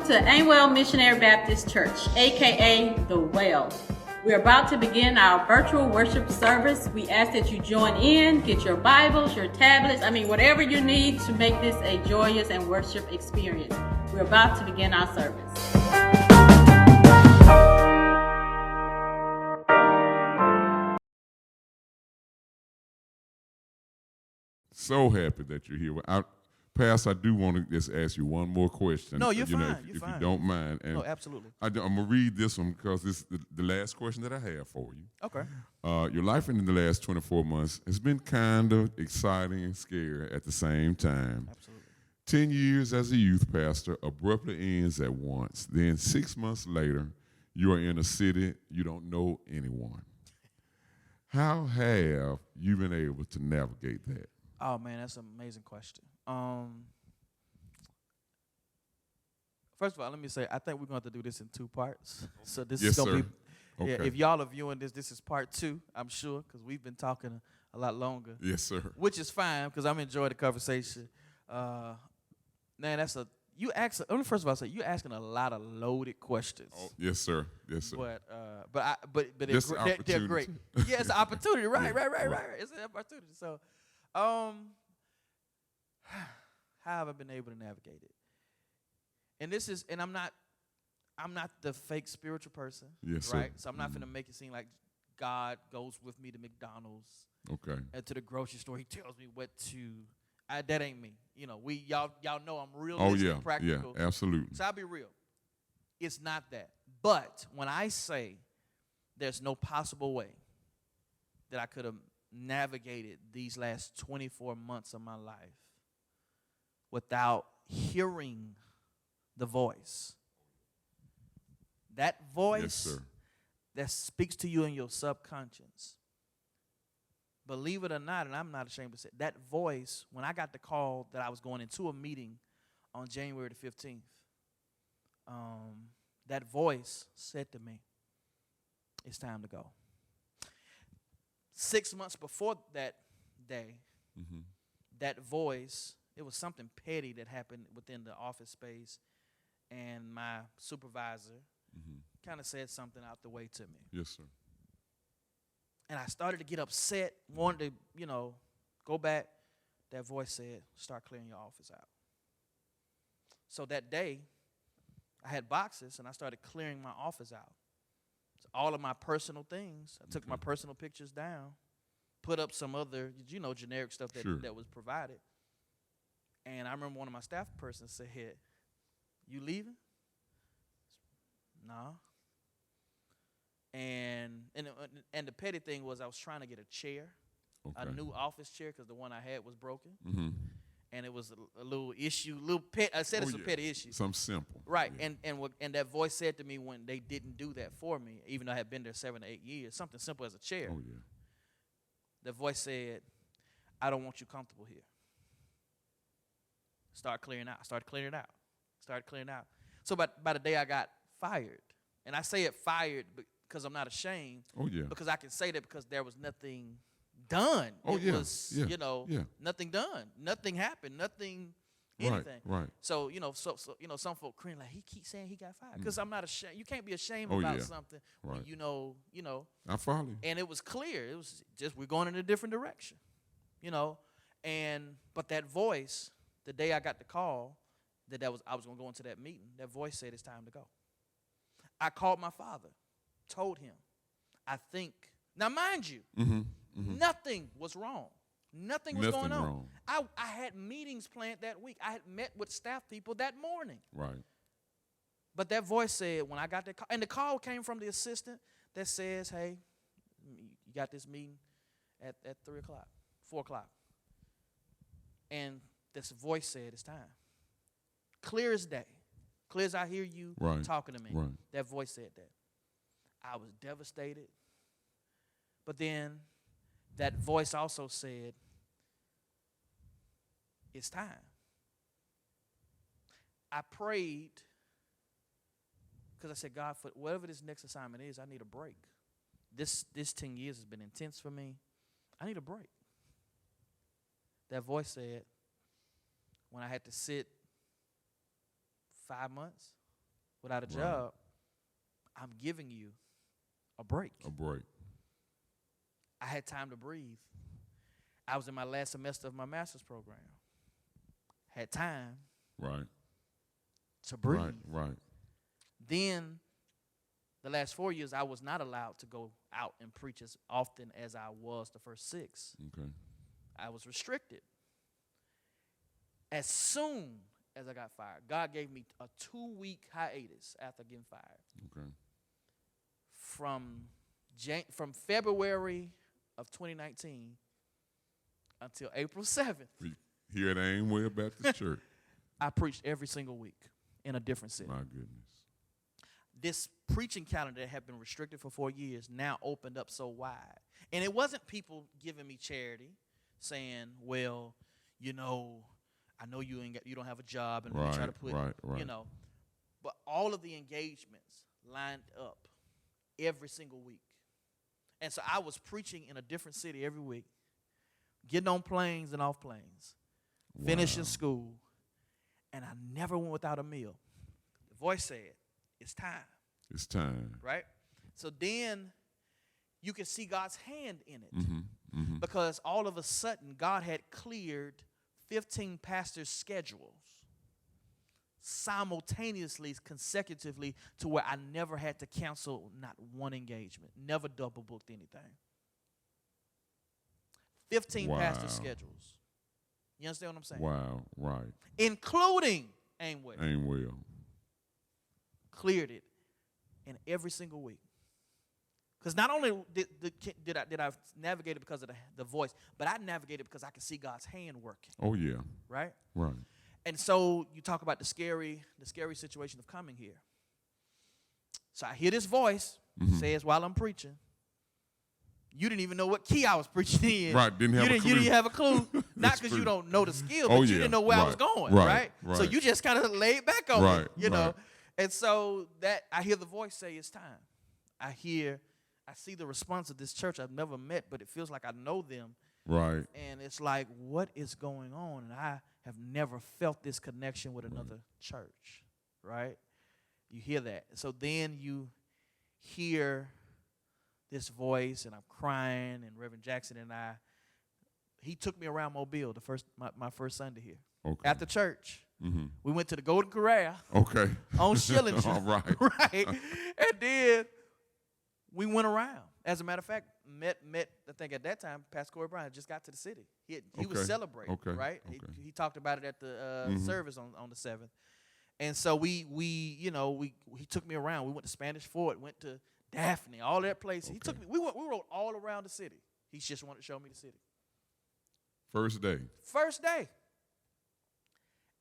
to Aimwell Missionary Baptist Church, aka The Well. We're about to begin our virtual worship service. We ask that you join in, get your Bibles, your tablets, whatever you need to make this a joyous and worship experience. We're about to begin our service. So happy that you're here. Pastor, I do want to just ask you one more question. No, you're fine. If you don't mind. And no, absolutely. I'm going to read this one because this is the last question that I have for you. Okay. Your life in the last 24 months has been kind of exciting and scary at the same time. Absolutely. 10 years as a youth pastor abruptly ends at once. Then 6 months later, you are in a city you don't know anyone. How have you been able to navigate that? Oh, man, that's an amazing question. First of all, let me say, I think we're going to have to do this in 2 parts. So this is going to be, okay. If y'all are viewing this is part 2, I'm sure, because we've been talking a lot longer. Yes, sir. Which is fine, because I'm enjoying the conversation. Man, first of all, you're asking a lot of loaded questions. Oh, yes, sir. Yes, sir. But they're great. Yeah, it's an opportunity. Right. It's an opportunity. So, how have I been able to navigate it? And I'm not the fake spiritual person. Yes, right? Sir. So I'm not finna make it seem like God goes with me to McDonald's. Okay. And to the grocery store. He tells me what to. That ain't me. You know, y'all know I'm realistic and practical. Yeah, absolutely. So I'll be real. It's not that. But when I say there's no possible way that I could have navigated these last 24 months of my life without hearing the voice. That voice yes, sir. that speaks to you in your subconscious. Believe it or not, and I'm not ashamed to say, that voice, when I got the call that I was going into a meeting on January the 15th, that voice said to me, it's time to go. 6 months before that day, that voice, it was something petty that happened within the office space, and my supervisor kind of said something out the way to me. Yes, sir. And I started to get upset, wanted to, go back. That voice said, start clearing your office out. So that day, I had boxes, and I started clearing my office out. So all of my personal things, I took my personal pictures down, put up some other, generic stuff that was provided. And I remember one of my staff persons said, you leaving? No. And the petty thing was I was trying to get a chair, a new office chair, because the one I had was broken. And it was a little issue, I said it's a petty issue. Something simple. Right, yeah. and that voice said to me when they didn't do that for me, even though I had been there 7 to 8 years, something simple as a chair. Oh, yeah. The voice said, I don't want you comfortable here. Start clearing out. Started clearing out. So by the day I got fired, and I say it fired because I'm not ashamed. Oh, yeah. Because I can say that because there was nothing done. Oh, it was, nothing done. Nothing happened. Nothing, anything. Right. So, some folk cringe like, he keeps saying he got fired. Because I'm not ashamed. You can't be ashamed about something when you know. I follow you. And it was clear. It was just we're going in a different direction, But that voice, the day I got the call I was going to go into that meeting, that voice said it's time to go. I called my father, told him, I think. Now, mind you, nothing was wrong. Nothing was going on. Wrong. I had meetings planned that week. I had met with staff people that morning. Right. But that voice said, when I got that call, and the call came from the assistant that says, hey, you got this meeting at 3 o'clock, 4 o'clock. And this voice said, it's time. Clear as day. Clear as I hear you talking to me. Right. That voice said that. I was devastated. But then that voice also said, it's time. I prayed because I said, God, for whatever this next assignment is, I need a break. This 10 years has been intense for me. I need a break. That voice said, when I had to sit 5 months, without a Right. job, I'm giving you a break. A break. I had time to breathe. I was in my last semester of my master's program. Had time Right. to breathe. Right. Then the last 4 years, I was not allowed to go out and preach as often as I was the first 6. Okay. I was restricted. As soon as I got fired, God gave me a 2-week hiatus after getting fired. Okay. From February of 2019 until April 7th, Here at Aimwell Baptist Church. I preached every single week in a different city. My goodness. This preaching calendar that had been restricted for 4 years now opened up so wide. And it wasn't people giving me charity, saying, well, you know, I know you don't have a job, and we try to put, you know. But all of the engagements lined up every single week. And so I was preaching in a different city every week, getting on planes and off planes, finishing school, and I never went without a meal. The voice said, it's time. It's time. Right? So then you can see God's hand in it. Mm-hmm. Because all of a sudden, God had cleared 15 pastors' schedules simultaneously, consecutively, to where I never had to cancel not one engagement, never double booked anything. 15 pastor schedules. You understand what I'm saying? Wow, right. Including Aimwell. Aimwell. Cleared it in every single week. Because not only did I navigate it because of the voice, but I navigated because I could see God's hand working. Oh, yeah. Right? Right. And so you talk about the scary situation of coming here. So I hear this voice says while I'm preaching, you didn't even know what key I was preaching in. Right, didn't have a clue. You didn't have a clue. Not because you don't know the skill, but you didn't know where I was going, right? So you just kind of laid back on it, you know. Right. And so that I hear the voice say it's time. I see the response of this church I've never met, but it feels like I know them. Right. And it's like, what is going on? And I have never felt this connection with another church, right? You hear that. So then you hear this voice, and I'm crying, and Reverend Jackson and he took me around Mobile my first Sunday here. Okay. After church. Mm-hmm. We went to the Golden Corral. Okay. On Schillinger. All right. Right. And then we went around. As a matter of fact, met. I think at that time, Pastor Corey Brown just got to the city. He was celebrating. Okay. Right. Okay. He talked about it at the service on the 7th. And so he took me around. We went to Spanish Fort, went to Daphne, all that place. Okay. He took me. We rode all around the city. He just wanted to show me the city. First day. First day.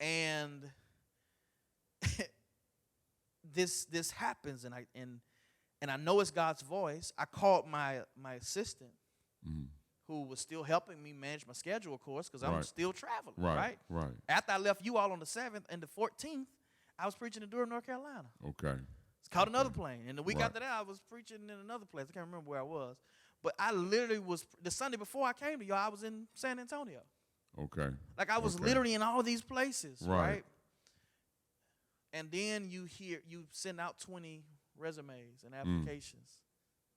And this happens, and I know it's God's voice. I called my assistant, who was still helping me manage my schedule, of course, because I'm still traveling, right? Right. After I left you all on the 7th and the 14th, I was preaching in Durham, North Carolina. Okay. Caught another plane, and the week after that, I was preaching in another place. I can't remember where I was, but I literally was the Sunday before I came to y'all. I was in San Antonio. Okay. Like I was literally in all these places, right? And then you send out 20 resumes and applications,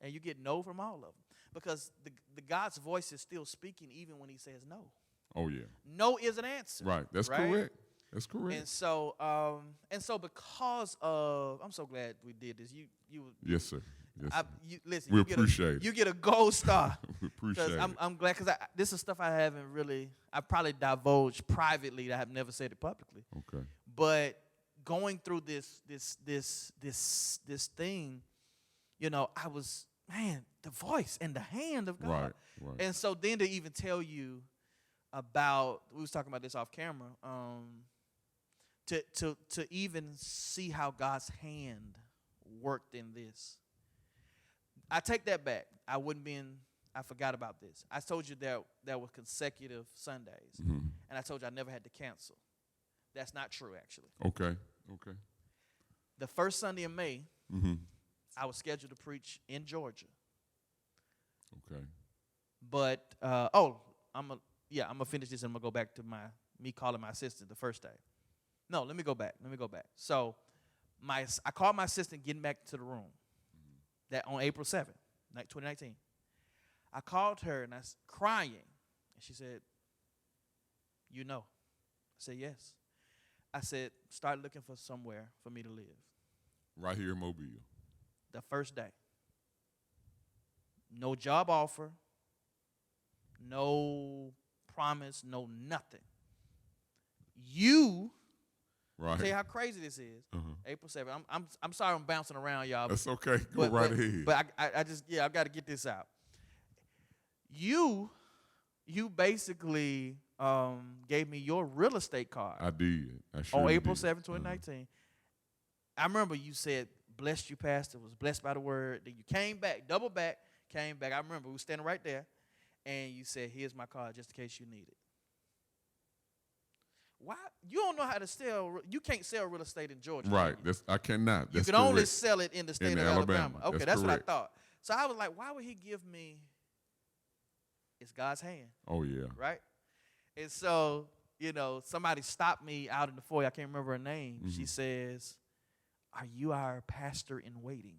and you get no from all of them because the God's voice is still speaking even when He says no. Oh yeah. No is an answer. Right. That's correct. That's correct. And so because of, I'm so glad we did this. Yes, sir. Yes, listen, we appreciate it. You get a gold star. We appreciate it. I'm glad because this is stuff I probably divulged privately. I have never said it publicly. Okay. But going through this thing, I was, the voice and the hand of God. Right. And so then to even tell you about, we was talking about this off camera, to even see how God's hand worked in this. I take that back. I forgot about this. I told you there were consecutive Sundays, and I told you I never had to cancel. That's not true, actually. Okay. The first Sunday in May, I was scheduled to preach in Georgia. Okay. But I'm gonna finish this and I'm gonna go back to me calling my assistant the first day. No, let me go back. So I called my assistant getting back to the room. That on April 7th, 2019. I called her and I was crying. And she said, you know. I said, yes. I said, start looking for somewhere for me to live. Right here in Mobile. The first day. No job offer. No promise. No nothing. You. Right. Tell you how crazy this is. April 7th. I'm sorry I'm bouncing around, y'all. That's okay. Go ahead. But I've got to get this out. You basically gave me your real estate card. I did. I sure on April did. 7th, 2019. I remember you said, blessed you, Pastor, was blessed by the word. Then you came back, double back, came back. I remember we were standing right there, and you said, here's my card just in case you need it. Why? You don't know how to sell. You can't sell real estate in Georgia. Right. I cannot. You can only sell it in the state of Alabama. Okay, that's what I thought. So I was like, why would he give me? It's God's hand. Oh, yeah. Right? And so, somebody stopped me out in the foyer. I can't remember her name. She says, are you our pastor in waiting?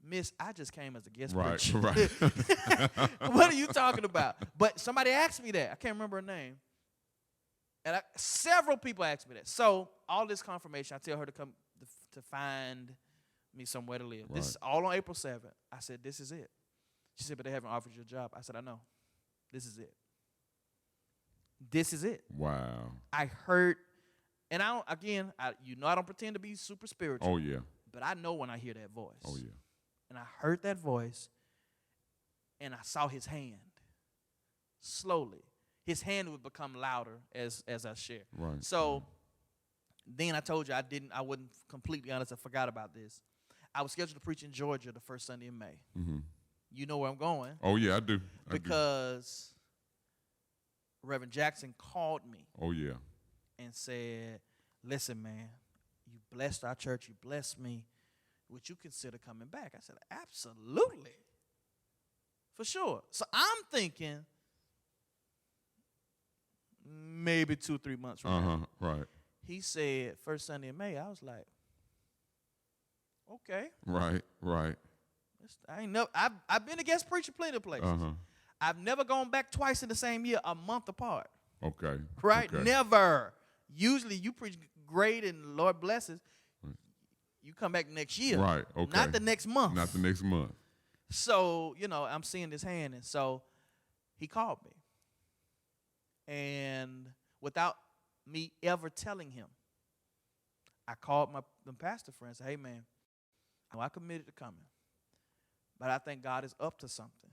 Miss, I just came as a guest preacher. Right. What are you talking about? But somebody asked me that. I can't remember her name. And several people asked me that. So all this confirmation, I tell her to come to find me somewhere to live. Right. This is all on April 7th. I said, this is it. She said, but they haven't offered you a job. I said, I know. This is it. This is it. Wow. I heard, and I don't pretend to be super spiritual. Oh, yeah. But I know when I hear that voice. Oh, yeah. And I heard that voice, and I saw his hand slowly. His hand would become louder as I share. Right. So then I told you I wasn't completely honest. I forgot about this. I was scheduled to preach in Georgia the first Sunday in May. Mm-hmm. You know where I'm going. Oh, yeah, I do. Because Reverend Jackson called me. Oh, yeah. And said, listen, man, you blessed our church. You blessed me. Would you consider coming back? I said, absolutely. For sure. So I'm thinking maybe 2-3 months from now. Right. He said first Sunday in May. I was like, okay. Right. I've been a guest preacher plenty of places. I've never gone back twice in the same year, a month apart. Okay. Right? Okay. Never. Usually you preach great and Lord blesses. You come back next year. Right. Okay. Not the next month. Not the next month. So, I'm seeing this hand. And so he called me. And without me ever telling him, I called my pastor friend and said, hey, man, I committed to coming. But I think God is up to something.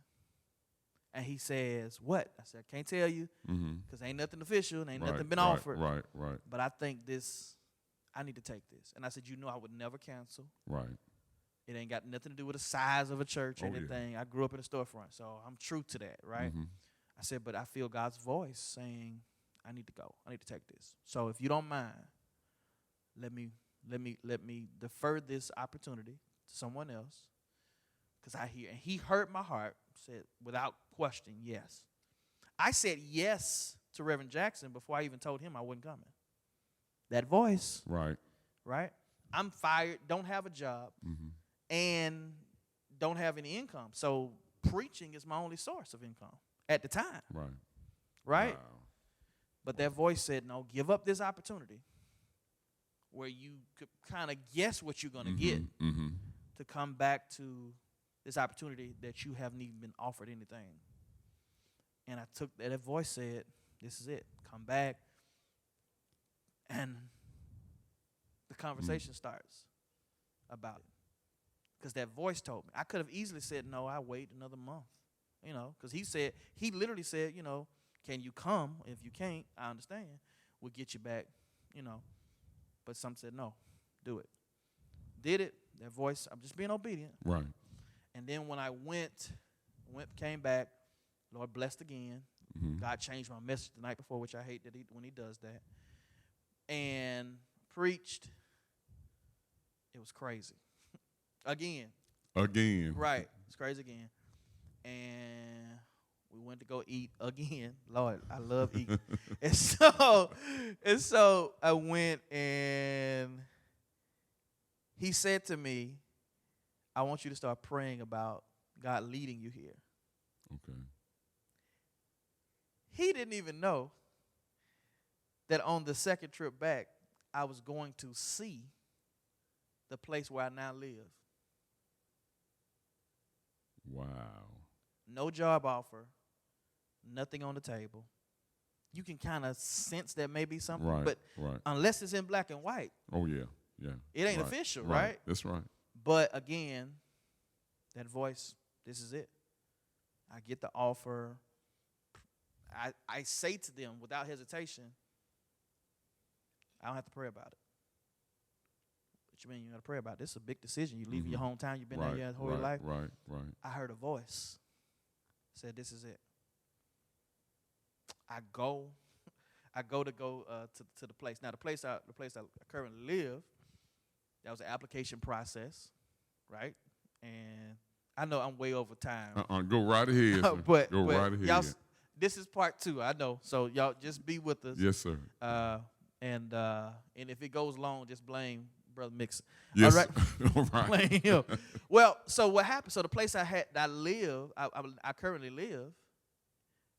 And he says, what? I said, I can't tell you because ain't nothing official and ain't nothing been offered. Right. But I think I need to take this. And I said, I would never cancel. Right. It ain't got nothing to do with the size of a church or anything. Yeah. I grew up in a storefront, so I'm true to that, right? I said, but I feel God's voice saying, I need to go. I need to take this. So if you don't mind, let me defer this opportunity to someone else. Because I hear, and he heard my heart, said without question, yes. I said yes to Reverend Jackson before I even told him I wasn't coming. That voice. Right. I'm fired, don't have a job, and don't have any income. So preaching is my only source of income at the time. Right? Wow. But that voice said, no, give up this opportunity where you could kind of guess what you're going to get to come back to this opportunity that you haven't even been offered anything. And I took that voice said, this is it. Come back. And the conversation starts about it. Because that voice told me. I could have easily said, no, I'll wait another month. Because he literally said, can you come? If you can't, I understand. We'll get you back, But some said, no, do it. Did it. That voice, I'm just being obedient. Right. And then when I came back, Lord blessed again. God changed my message the night before, which I hate when he does that. And preached. It was crazy. Again. Again. Right. It's crazy again. And We went to go eat again. Lord, I love eating. and so I went, and he said to me, I want you to start praying about God leading you here. Okay. He didn't even know that on the second trip back, I was going to see the place where I now live. Wow. No job offer, nothing on the table. You can kind of sense that may be something, Right, but right. unless it's in black and white, Oh, yeah, yeah. it ain't Right, official, right? That's right. But again, that voice, this is it. I get the offer. I say to them without hesitation, I don't have to pray about it. What you mean you got to pray about it? This is a big decision. You leave your hometown. You've been there your whole life. Right. I heard a voice. Said, this is it. I go to the place. Now the place I currently live, that was an application process, right? And I know I'm way over time. Go right ahead. Sir. but go right ahead. Y'all, this is part 2. I know. So y'all just be with us. Yes, sir. And if it goes long, just blame Brother Mixon. Yes. All right. All right. Blame him. Well, so what happened? So the place I currently live,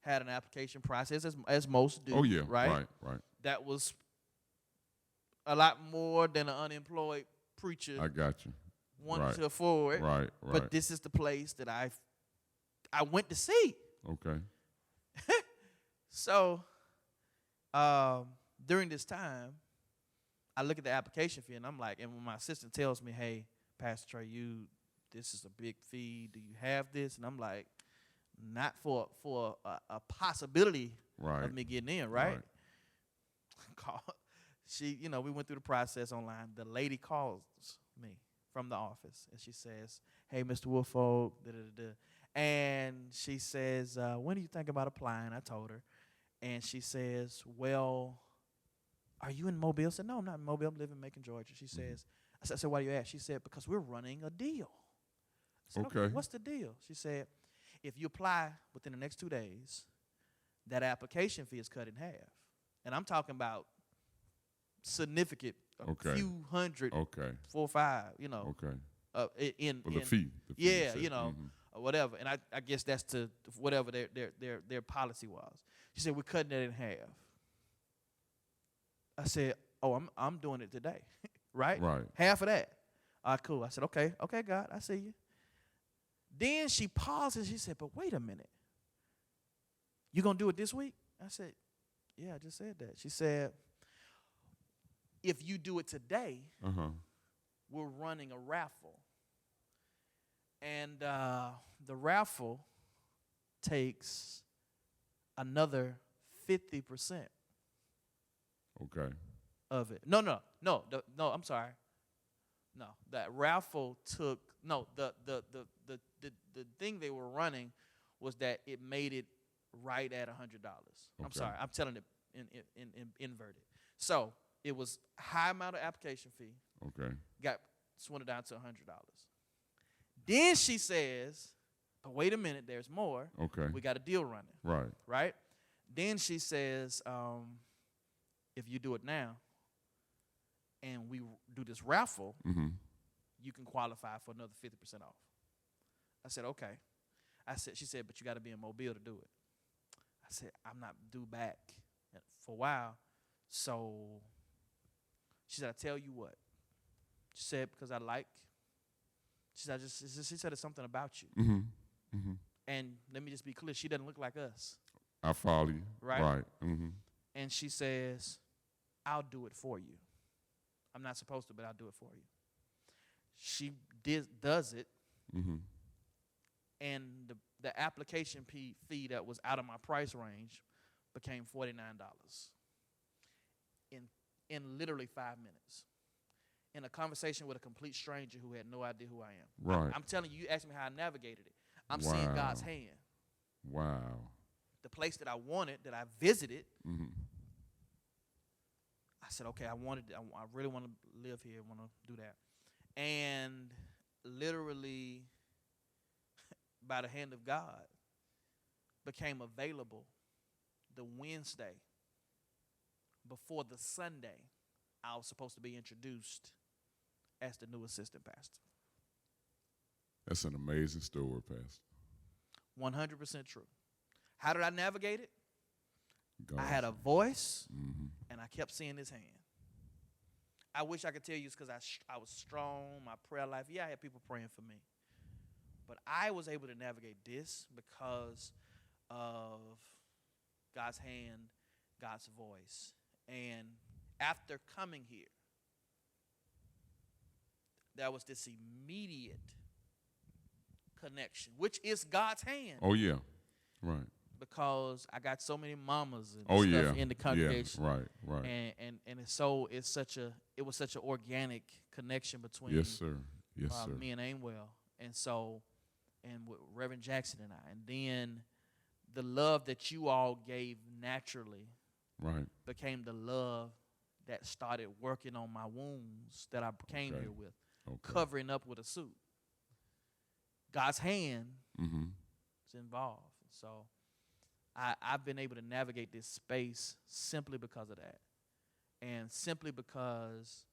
had an application process as most do. Oh yeah. Right. That was a lot more than an unemployed preacher. I got you. Wanted to afford. Right. But this is the place that I went to see. Okay. So during this time, I look at the application fee, and I'm like, and when my assistant tells me, hey, Pastor Trey, this is a big fee. Do you have this? And I'm like, not for a possibility of me getting in, right? We went through the process online. The lady calls me from the office, and she says, hey, Mr. Woolfolk, and she says, when do you think about applying? I told her, and she says, well, are you in Mobile? I said, no, I'm not in Mobile. I'm living in Macon, Georgia. She says, I said, why do you ask? She said, because we're running a deal. I said, okay, what's the deal? She said, if you apply within the next 2 days, that application fee is cut in half. And I'm talking about significant, a few hundred, 4 or 5, the fee. Or whatever. And I guess that's to whatever their policy was. She said, we're cutting that in half. I said, oh, I'm doing it today, right? Half of that. All right, cool. I said, okay, God, I see you. Then she paused and she said, but wait a minute. You going to do it this week? I said, yeah, I just said that. She said, if you do it today, we're running a raffle. And the raffle takes another 50%. Okay. Of it. No, I'm sorry. No, that raffle took the thing they were running was that it made it right at $100. I'm sorry, I'm telling it in inverted. So it was high amount of application fee. Okay. Got swindled down to $100. Then she says, but wait a minute, there's more. Okay. We got a deal running. Right. Then she says, if you do it now and we do this raffle, you can qualify for another 50% off. I said, okay. She said, but you got to be in Mobile to do it. I said, I'm not due back for a while. So she said, I tell you what. She said, because she said it's something about you. And let me just be clear, she doesn't look like us. I follow you. Right. And she says, I'll do it for you. I'm not supposed to, but I'll do it for you. She does it. And the application fee that was out of my price range became $49 in literally 5 minutes. In a conversation with a complete stranger who had no idea who I am. Right. I'm telling you, you asked me how I navigated it. I'm seeing God's hand. Wow. The place that I wanted, that I visited, I said, okay, I really want to live here, want to do that. And literally, by the hand of God, became available the Wednesday before the Sunday I was supposed to be introduced as the new assistant pastor. That's an amazing story, Pastor. 100% true. How did I navigate it? God. I had a voice, Mm-hmm. and I kept seeing his hand. I wish I could tell you it's because I was strong, my prayer life. Yeah, I had people praying for me. But I was able to navigate this because of God's hand, God's voice. And after coming here, there was this immediate connection, which is God's hand. Oh, yeah. Right. Because I got so many mamas and Oh, stuff yeah. in the congregation. Yeah. Right. And it was such an organic connection between Yes, sir. Yes, sir. me and Aimwell. And with Reverend Jackson and I. And then the love that you all gave naturally Right. became the love that started working on my wounds that I came Okay. here with, Okay. covering up with a suit. God's hand Mm-hmm. is involved. So I've been able to navigate this space simply because of that. And simply because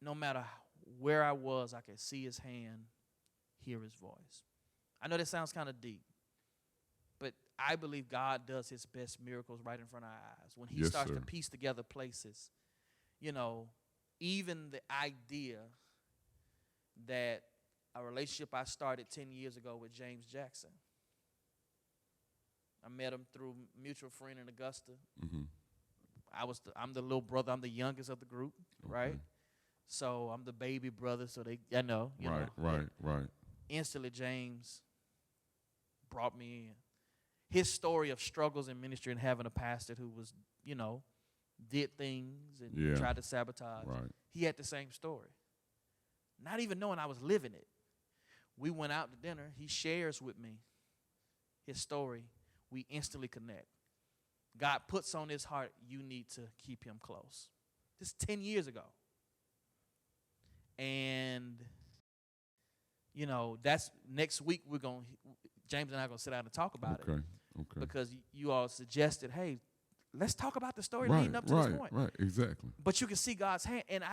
no matter where I was, I could see his hand, hear his voice. I know that sounds kind of deep, but I believe God does his best miracles right in front of our eyes. When he Yes, starts sir. to piece together places, even the idea that a relationship I started 10 years ago with James Jackson, I met him through a mutual friend in Augusta. Mm-hmm. I'm the little brother. I'm the youngest of the group, right? Okay. So I'm the baby brother. So I know. Right. Instantly, James brought me in. His story of struggles in ministry and having a pastor who was, did things and tried to sabotage. Right. He had the same story. Not even knowing I was living it. We went out to dinner. He shares with me his story. We instantly connect. God puts on his heart, you need to keep him close. This is 10 years ago. And, that's next week James and I are going to sit down and talk about it. Okay. Because you all suggested, hey, let's talk about the story leading up to this point. Right, exactly. But you can see God's hand. And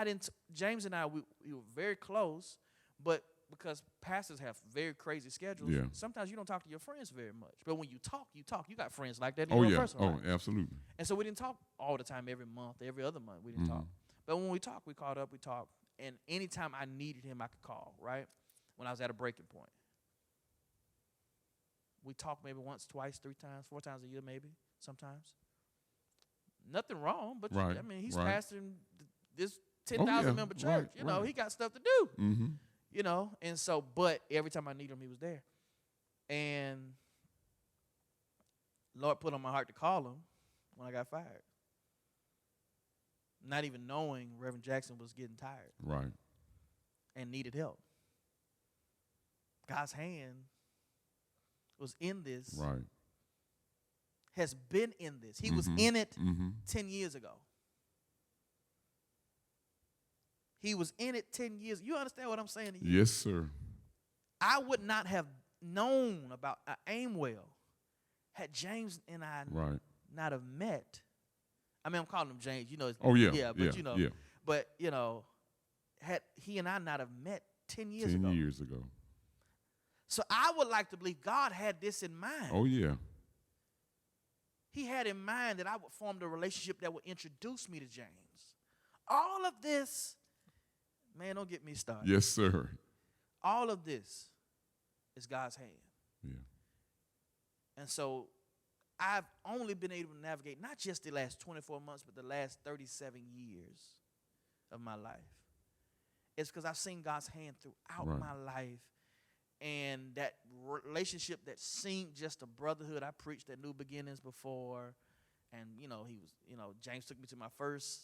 James and I, we were very close, but because pastors have very crazy schedules, sometimes you don't talk to your friends very much. But when you talk. You got friends like that in your personal life. Absolutely. And so we didn't talk all the time, every month, every other month. We didn't talk. But when we talked, we caught up, we talked. And anytime I needed him, I could call, right? When I was at a breaking point. We talked maybe once, twice, 3 times, 4 times a year maybe, sometimes. Nothing wrong, but he's pastoring this 10,000 member church. He got stuff to do. Mm-hmm. And so, but every time I need him, he was there. And Lord put on my heart to call him when I got fired. Not even knowing Reverend Jackson was getting tired. Right. And needed help. God's hand was in this. Right. Has been in this. He was in it 10 years ago. He was in it 10 years. You understand what I'm saying to you? Yes, sir. I would not have known about Aimwell had James and I not have met. I mean, I'm calling him James. But, had he and I not have met 10 years ago. 10 years ago. So I would like to believe God had this in mind. Oh, yeah. He had in mind that I would form the relationship that would introduce me to James. All of this, man, don't get me started. Yes, sir. All of this is God's hand. Yeah. And so I've only been able to navigate not just the last 24 months, but the last 37 years of my life. It's because I've seen God's hand throughout my life. And that relationship that seemed just a brotherhood. I preached at New Beginnings before. And, James took me to my first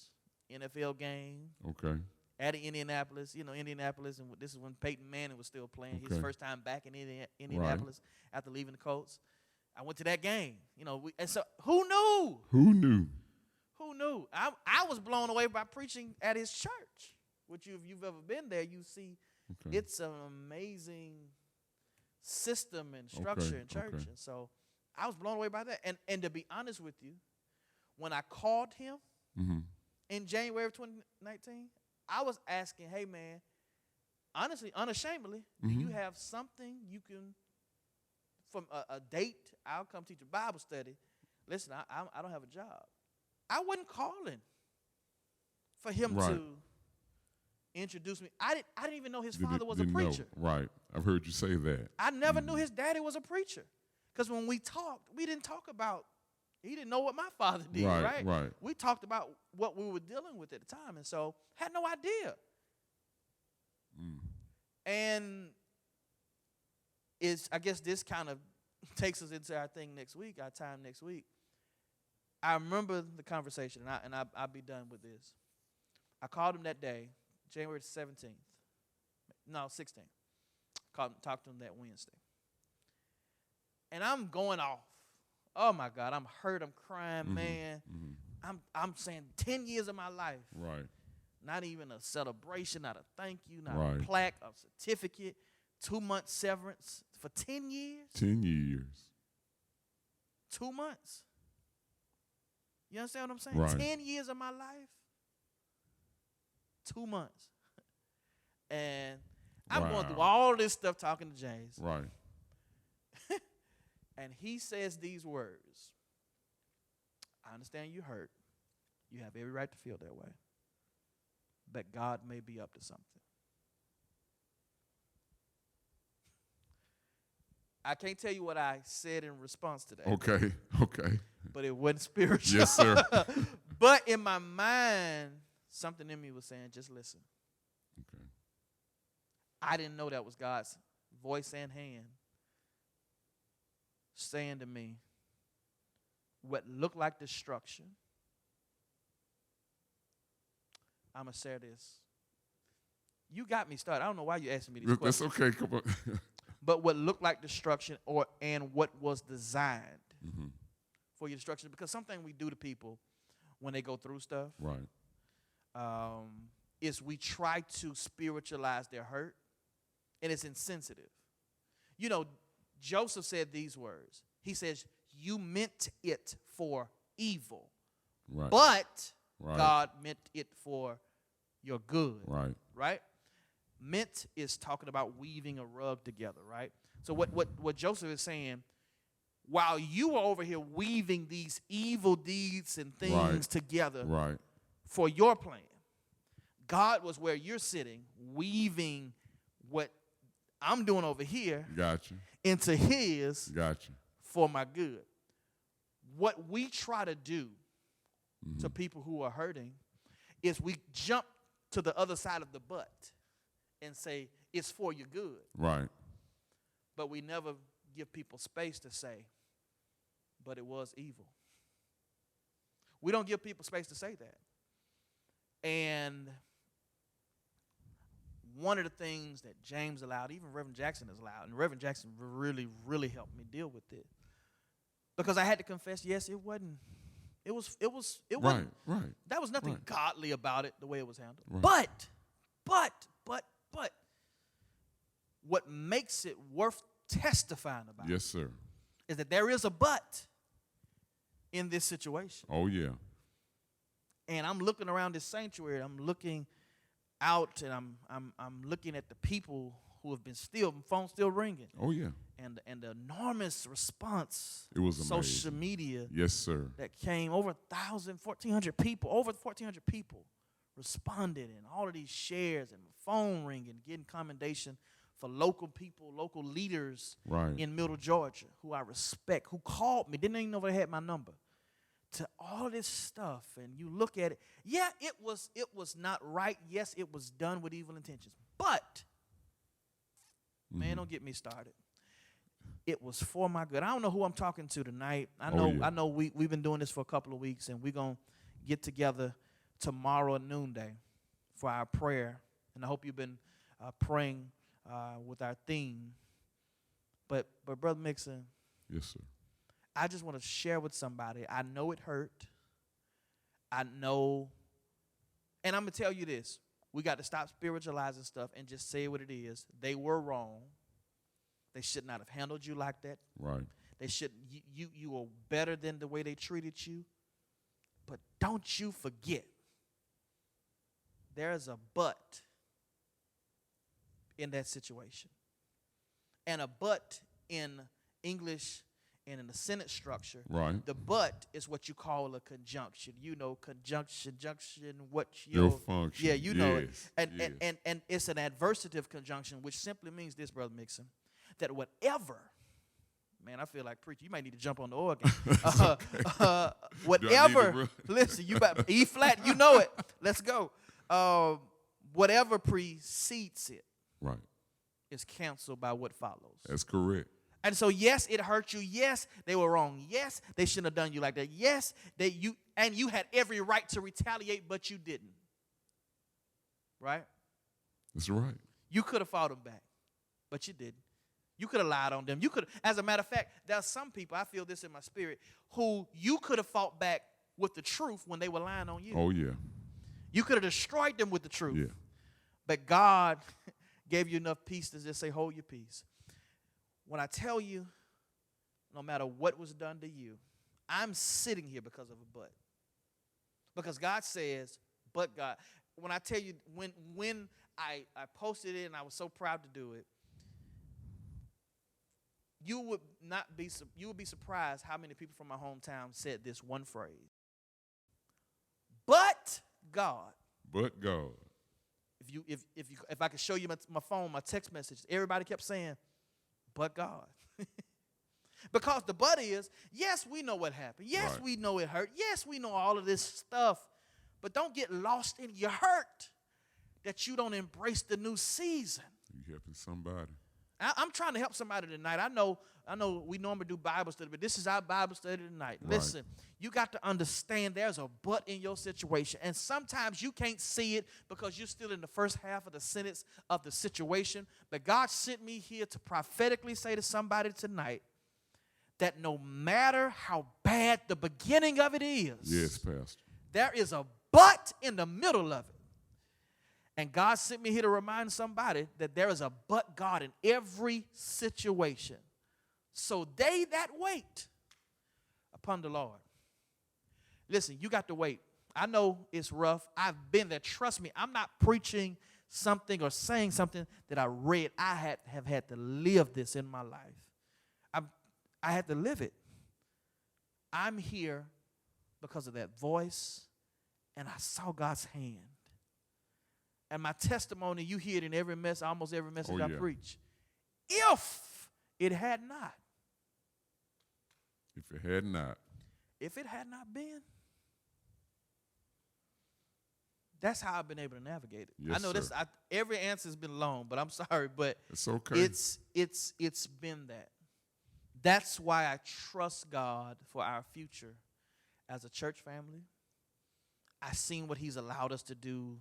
NFL game. Okay. At Indianapolis. Indianapolis. And this is when Peyton Manning was still playing. His first time back in Indianapolis after leaving the Colts. I went to that game. And so who knew? Who knew? Who knew? I was blown away by preaching at his church. Which if you've ever been there, you see it's an amazing system and structure in church. Okay. And so I was blown away by that. And to be honest with you, when I called him in January of 2019, I was asking, hey, man, honestly, unashamedly, do you have something you can, from a date, I'll come teach a Bible study. Listen, I don't have a job. I wasn't calling for him to introduce me. I didn't even know his father was a preacher. Right. I've heard you say that. I never knew his daddy was a preacher. Because when we talked, we didn't talk about, he didn't know what my father did, right? Right. We talked about what we were dealing with at the time. And so had no idea. And I guess this kind of takes us into our thing next week, our time next week. I remember the conversation, and I'll be done with this. I called him that day, January 17th. No, 16th. Talked to him that Wednesday. And I'm going off. Oh, my God, I'm hurt, I'm crying, man. I'm saying 10 years of my life. Right. Not even a celebration, not a thank you, not a plaque, a certificate, 2-month severance for 10 years. 10 years. 2 months. You understand what I'm saying? Right. 10 years of my life, 2 months. And I'm going through all this stuff talking to James. Right. And he says these words. I understand you hurt. You have every right to feel that way. But God may be up to something. I can't tell you what I said in response to that. Okay. But it wasn't spiritual. Yes, sir. But in my mind, something in me was saying, just listen. Okay. I didn't know that was God's voice and hand saying to me, what looked like destruction, I'm going to say this. You got me started. I don't know why you're asking me these questions. That's okay. Come on. But what looked like destruction and what was designed for your destruction. Because something we do to people when they go through stuff is we try to spiritualize their hurt, and it's insensitive. You know, Joseph said these words. He says, you meant it for evil, but God meant it for your good. Right? Meant is talking about weaving a rug together, right? So what Joseph is saying, while you were over here weaving these evil deeds and things together for your plan, God was where you're sitting, weaving what I'm doing over here into his for my good. What we try to do to people who are hurting is we jump to the other side of the butt and say, it's for your good. Right. But we never give people space to say, but it was evil. We don't give people space to say that. And one of the things that James allowed, even Reverend Jackson has allowed, and Reverend Jackson really, really helped me deal with it. Because I had to confess, yes, it wasn't. It wasn't. Right. That was nothing godly about it, the way it was handled. Right. But, what makes it worth testifying about yes, sir, is that there is a but in this situation. Oh, yeah. And I'm looking around this sanctuary. I'm looking out, and I'm looking at the people who have been phones still ringing. Oh, yeah. And the enormous response. It was amazing. Social media. Yes, sir. That came over 1,400 people. Over 1,400 people responded, and all of these shares and phone ringing, getting commendation for local people, local leaders in Middle Georgia who I respect, who called me, didn't even know they had my number, to all this stuff. And you look at it, yeah, it was not right. Yes, it was done with evil intentions. But, man, don't get me started. It was for my good. I don't know who I'm talking to tonight. I know we've been doing this for a couple of weeks, and we're going to get together tomorrow at noonday for our prayer. And I hope you've been praying with our theme. But Brother Mixon. Yes, sir. I just want to share with somebody. I know it hurt. I know. And I'm going to tell you this. We got to stop spiritualizing stuff and just say what it is. They were wrong. They should not have handled you like that. Right. They should you were better than the way they treated you. But don't you forget, there's a but in that situation. And a but in English and in the sentence structure, Right. the but is what you call a conjunction. You know, junction, what Your function. Yeah, you know it. Yes. And it's an adversative conjunction, which simply means this, Brother Mixon, that whatever, man, I feel like preaching. You might need to jump on the organ. Whatever, listen, you got E flat, you know it. Let's go. Whatever precedes it, Right. is canceled by what follows. That's correct. And so, yes, it hurt you. Yes, they were wrong. Yes, they shouldn't have done you like that. Yes, you had every right to retaliate, but you didn't. Right? That's right. You could have fought them back, but you didn't. You could have lied on them. You could, as a matter of fact, there are some people, I feel this in my spirit, who you could have fought back with the truth when they were lying on you. Oh, yeah. You could have destroyed them with the truth. Yeah. But God gave you enough peace to just say, hold your peace. When I tell you, no matter what was done to you, I'm sitting here because of a but. Because God says, but God. When I tell you, when I posted it and I was so proud to do it, you would be surprised how many people from my hometown said this one phrase. But God. But God. If I could show you my phone, my text message, everybody kept saying, but God. Because the but is, yes, we know what happened. Yes, Right. we know it hurt. Yes, we know all of this stuff. But don't get lost in your hurt that you don't embrace the new season. You helping somebody. I'm trying to help somebody tonight. I know we normally do Bible study, but this is our Bible study tonight. Right. Listen, you got to understand there's a but in your situation. And sometimes you can't see it because you're still in the first half of the sentence of the situation. But God sent me here to prophetically say to somebody tonight that no matter how bad the beginning of it is, Yes, Pastor. there is a but in the middle of it. And God sent me here to remind somebody that there is a but God in every situation. So they that wait upon the Lord. Listen, you got to wait. I know it's rough. I've been there. Trust me, I'm not preaching something or saying something that I read. I have had to live this in my life. I had to live it. I'm here because of that voice, and I saw God's hand. And my testimony, you hear it in almost every message I preach. If it had not. If it had not. If it had not been. That's how I've been able to navigate it. Yes, I know sir. every answer has been long, but I'm sorry, but It's okay. it's been that. That's why I trust God for our future as a church family. I've seen what He's allowed us to do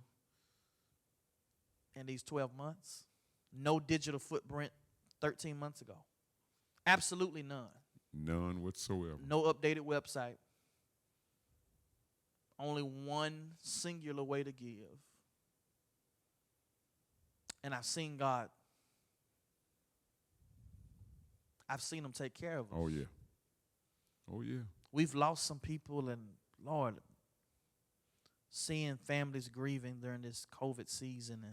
in these 12 months. No digital footprint 13 months ago. Absolutely none. None whatsoever. No updated website. Only one singular way to give. And I've seen God. I've seen Him take care of us. Oh, yeah. Oh, yeah. We've lost some people, and Lord, seeing families grieving during this COVID season.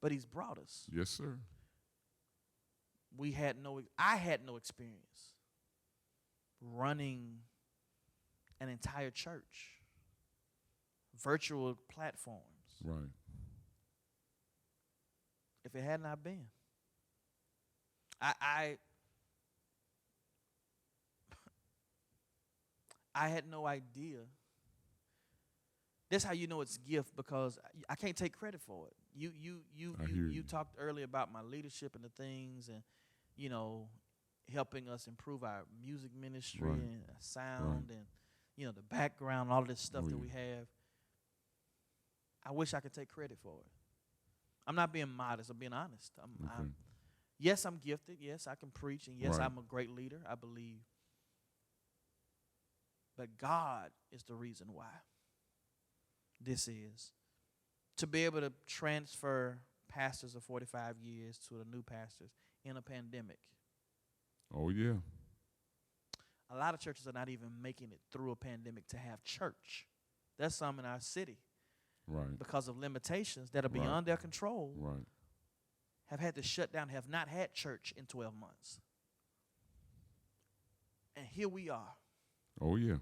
But He's brought us. Yes, sir. I had no experience running an entire church, virtual platforms. Right. If it had not been, I had no idea. That's how you know it's a gift, because I can't take credit for it. You talked earlier about my leadership and the things, and helping us improve our music ministry and sound and the background, all of this stuff that we have. I wish I could take credit for it. I'm not being modest. I'm being honest. Yes, I'm gifted. Yes, I can preach, and yes, I'm a great leader, I believe. But God is the reason why this is. To be able to transfer pastors of 45 years to the new pastors in a pandemic. Oh, yeah. A lot of churches are not even making it through a pandemic to have church. There's some in our city, Right. because of limitations that are Right. beyond their control, Right. have had to shut down, have not had church in 12 months. And here we are Oh, yeah.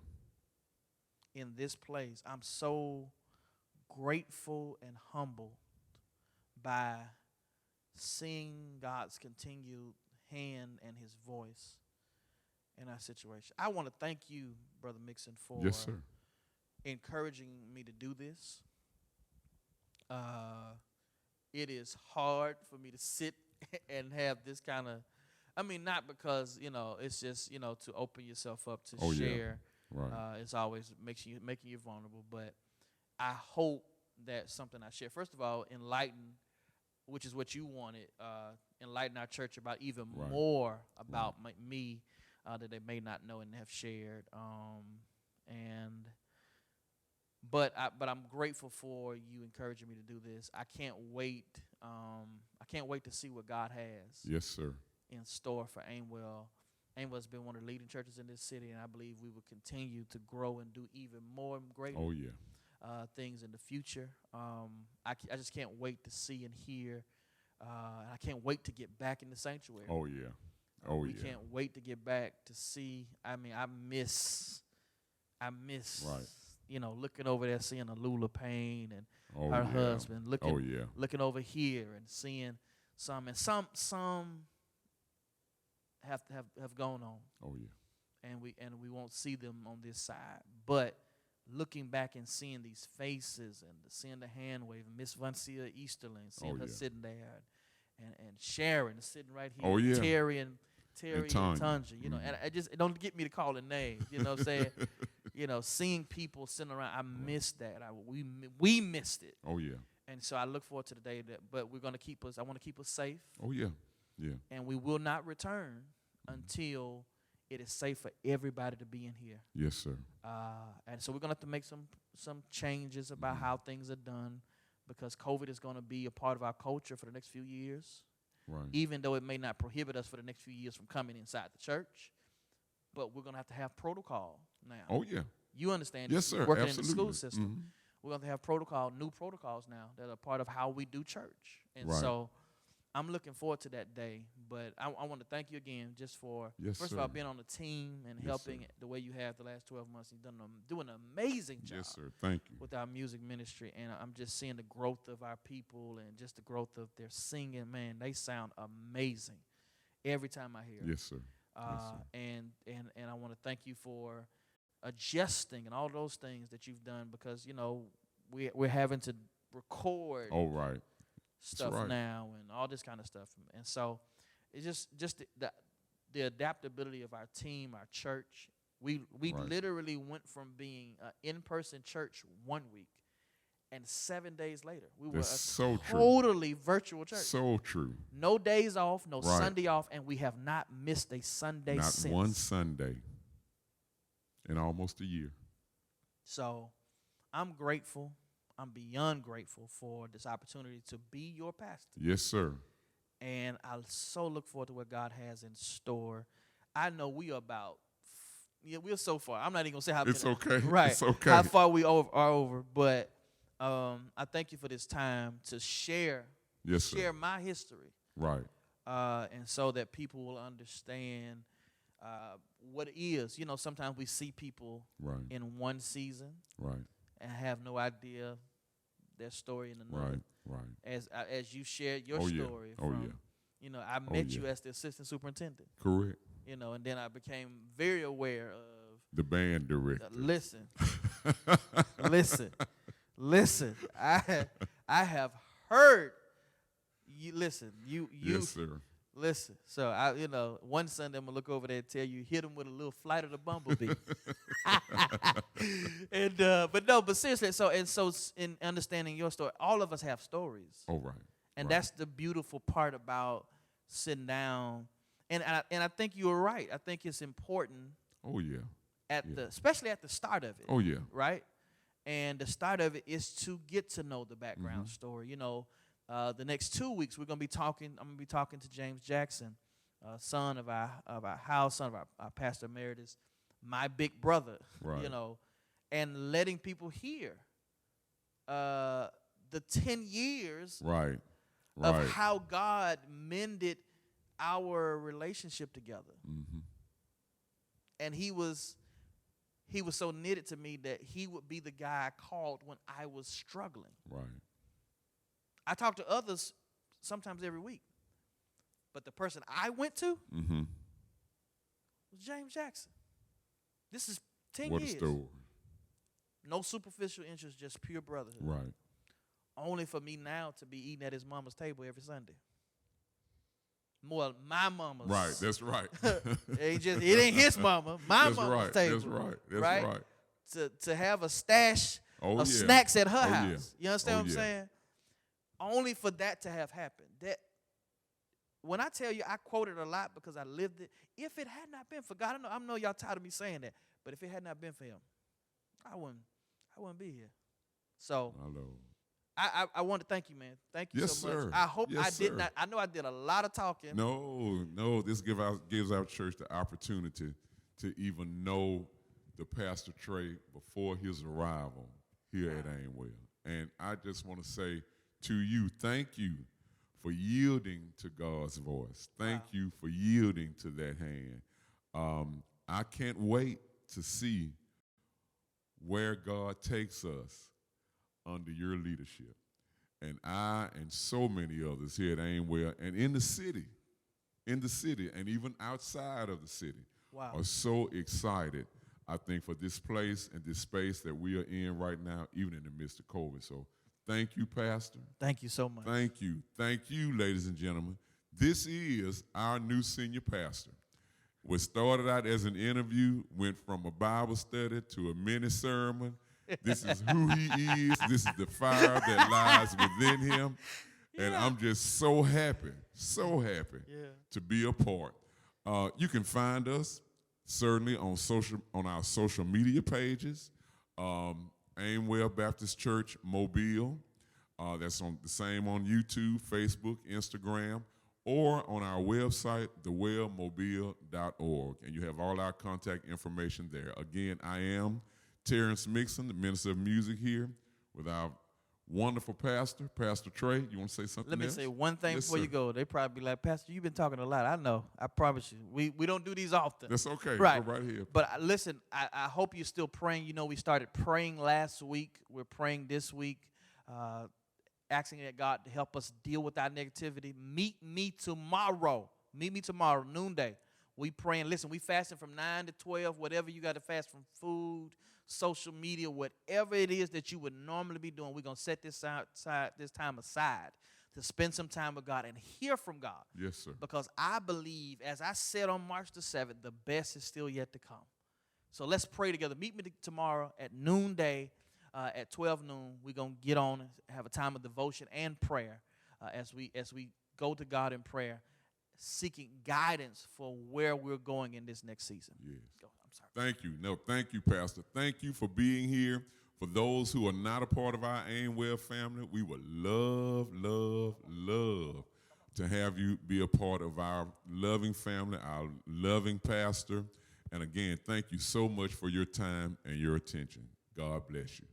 in this place. I'm so grateful and humbled by seeing God's continued hand and his voice in our situation. I want to thank you, Brother Mixon, for Yes, sir. encouraging me to do this. It is hard for me to sit and have this kind of, not because, it's just, to open yourself up to Oh, yeah. share. Right. It's always making you vulnerable. But I hope that something I share, first of all, enlighten, which is what you wanted, enlighten our church about even Right. more about me that they may not know and have shared. But I'm grateful for you encouraging me to do this. I can't wait. I can't wait to see what God has Yes, sir. in store for Aimwell. Aimwell's been one of the leading churches in this city, and I believe we will continue to grow and do even more and greater Oh, yeah. things in the future. I just can't wait to see and hear. I can't wait to get back in the sanctuary. Oh, yeah. Oh, we yeah. can't wait to get back to see. I miss, Right. looking over there, seeing Alula Payne and Oh, her yeah. husband, Oh, yeah. looking over here and seeing some, and some have gone on, Oh, yeah. and we won't see them on this side. But looking back and seeing these faces and seeing the hand wave, Miss Vancia Easterling, seeing her yeah. sitting there, and Sharon sitting right here, Oh, yeah. Terry and Tanya. Tanja, Mhm. and it don't get me to call the names, you know what I'm saying? Seeing people sitting around, I missed that. We missed it. Oh, yeah. And so I look forward to the day but we're going to I want to keep us safe, Oh, yeah. Yeah. and we will not return until it is safe for everybody to be in here. Yes, sir. And so we're going to have to make some changes about how things are done, because COVID is going to be a part of our culture for the next few years. Right. Even though it may not prohibit us for the next few years from coming inside the church, but we're going to have protocol now. Oh, yeah. You understand? Yes, sir. Working Absolutely. in the school system. Mhm. We're going to have new protocols now that are part of how we do church. And Right. so I'm looking forward to that day. But I want to thank you again just for, Yes, first sir. of all, being on the team and Yes, helping sir. the way you have the last 12 months. You've doing an amazing job. Yes, sir. Thank you. With our music ministry, and I'm just seeing the growth of our people and just the growth of their singing. Man, they sound amazing every time I hear. Yes, sir. And I want to thank you for adjusting and all those things that you've done, because we're having to record Oh, right. stuff right. now and all this kind of stuff, and so it's just the adaptability of our team, our church. We Right. literally went from being an in-person church 1 week, and 7 days later we were a That's so true. totally virtual church. So true. No days off, no Right. Sunday off, and we have not missed a Sunday Not since. one Sunday in almost a year. So I'm grateful. I'm beyond grateful for this opportunity to be your pastor. Yes, sir. And I so look forward to what God has in store. I know we are we're so far. I'm not even going to say how It's many- okay. Right. It's okay. How far we are over. But I thank you for this time to share Yes, sir. share my history. Right. And so that people will understand what it is. Sometimes we see people Right. in one season Right. and have no idea their story in another. Right. Right. As you shared your Oh, yeah. story Oh, from, yeah. I met yeah. you as the assistant superintendent, Correct. and then I became very aware of, The band director. listen, I have heard you, Yes, sir. listen. So one Sunday I'm gonna look over there and tell you, hit him with a little Flight of the Bumblebee. But seriously, so in understanding your story, all of us have stories, Oh, right. and right. that's the beautiful part about sitting down. And I think you were right. I think it's important Oh, yeah. especially at the start of it. Oh, yeah. Right? And the start of it is to get to know the background story. The next 2 weeks, I'm going to be talking to James Jackson, son of our house, son of our pastor emeritus, my big brother, Right. and letting people hear the 10 years Right. of how God mended our relationship together. Mm-hmm. And he was so knitted to me that he would be the guy I called when I was struggling. Right. I talk to others sometimes every week, but the person I went to Mm-hmm. was James Jackson. This is 10 What years. a story. No superficial interest, just pure brotherhood. Right. Only for me now to be eating at his mama's table every Sunday. More my mama's. Right. That's right. It ain't his mama. My That's mama's right. table. That's right. That's right. To have a stash of yeah. snacks at her Oh, house. yeah. You understand what I'm yeah. saying? Only for that to have happened. That when I tell you I quote it a lot because I lived it. If it had not been for God, I know y'all tired of me saying that, but if it had not been for him, I wouldn't be here. So My Lord. I want to thank you, man. Thank you Yes, so much. sir. I hope Yes, I did sir. not. I know I did a lot of talking. No. This gives our church the opportunity to even know the Pastor Trey before his arrival here at Aimwell. And I just want to say to you, thank you for yielding to God's voice. Thank you for yielding to that hand. I can't wait to see where God takes us under your leadership. And I and so many others here at Aimwell and in the city, and even outside of the city, are so excited, I think, for this place and this space that we are in right now, even in the midst of COVID. So thank you, Pastor. Thank you so much. Thank you. Thank you, ladies and gentlemen. This is our new senior pastor. What started out as an interview went from a Bible study to a mini sermon. This is who he is. This is the fire that lies within him. And I'm just so happy to be a part. You can find us certainly on our social media pages. Aimwell Baptist Church Mobile. That's on the same on YouTube, Facebook, Instagram, or on our website, thewellmobile.org. And you have all our contact information there. Again, I am Terrence Mixon, the minister of music here, with our wonderful pastor, Pastor Trey. You want to say something Let me else? say one thing Yes, before sir. you go. They probably be like, Pastor, you've been talking a lot. I know. I promise you. We don't do these often. That's okay. Right. Go right here. But listen, I hope you're still praying. We started praying last week. We're praying this week, asking that God to help us deal with our negativity. Meet me tomorrow, noonday. We praying. Listen, we fasting from 9 to 12, whatever you got to fast from food, social media, whatever it is that you would normally be doing. We're going to set this time aside to spend some time with God and hear from God. Yes, sir. Because I believe, as I said on March the 7th, the best is still yet to come. So let's pray together. Meet me tomorrow at noonday, at 12 noon. We're going to get on and have a time of devotion and prayer as we go to God in prayer, seeking guidance for where we're going in this next season. Yes. Go. I'm sorry. Thank you. No, thank you, Pastor. Thank you for being here. For those who are not a part of our Aimwell family, we would love to have you be a part of our loving family, our loving pastor. And again, thank you so much for your time and your attention. God bless you.